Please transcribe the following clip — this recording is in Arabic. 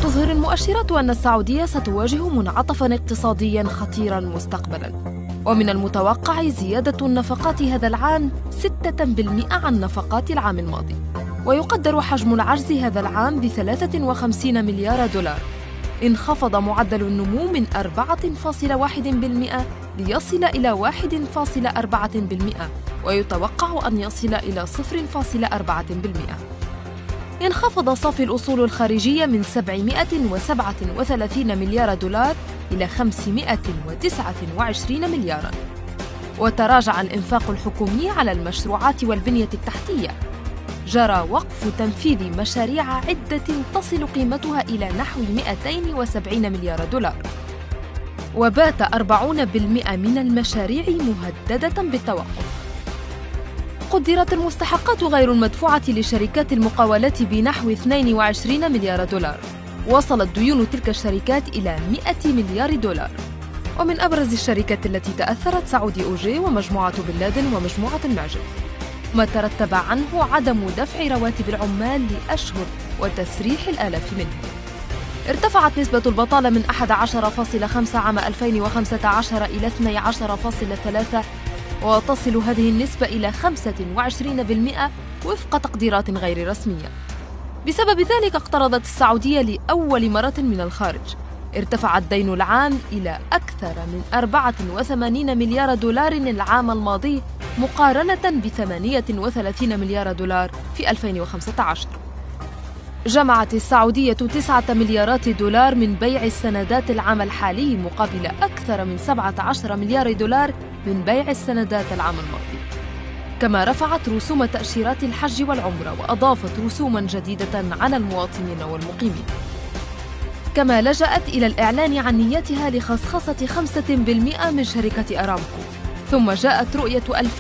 تظهر المؤشرات أن السعودية ستواجه منعطفاً اقتصادياً خطيراً مستقبلاً، ومن المتوقع زيادة النفقات هذا العام 6% عن نفقات العام الماضي، ويقدر حجم العجز هذا العام ب53 مليار دولار. انخفض معدل النمو من 4.1% ليصل إلى 1.4%، ويتوقع أن يصل إلى 0.4%. انخفض صافي الأصول الخارجية من 737 مليار دولار إلى 529 ملياراً. وتراجع الإنفاق الحكومي على المشروعات والبنية التحتية. جرى وقف تنفيذ مشاريع عدة تصل قيمتها إلى نحو 270 مليار دولار. وبات 40% من المشاريع مهددة بالتوقف. قدرت المستحقات غير المدفوعة لشركات المقاولات بنحو 22 مليار دولار. وصلت ديون تلك الشركات إلى 100 مليار دولار. ومن أبرز الشركات التي تأثرت سعودي أوجي ومجموعة بن لادن ومجموعة المعجم، ما ترتب عنه عدم دفع رواتب العمال لأشهر وتسريح الآلاف منهم. ارتفعت نسبة البطالة من 11.5 عام 2015 إلى 12.3، وتصل هذه النسبة إلى 25% وفق تقديرات غير رسمية. بسبب ذلك اقترضت السعودية لأول مرة من الخارج. ارتفع الدين العام إلى أكثر من 84 مليار دولار العام الماضي، مقارنة ب 38 مليار دولار في 2015. جمعت السعودية 9 مليارات دولار من بيع السندات العام الحالي، مقابل أكثر من 17 مليار دولار من بيع السندات العام الماضي. كما رفعت رسوم تأشيرات الحج والعمرة، وأضافت رسوماً جديدة على المواطنين والمقيمين. كما لجأت إلى الإعلان عن نيتها لخصخصة 5% من شركة أرامكو. ثم جاءت رؤية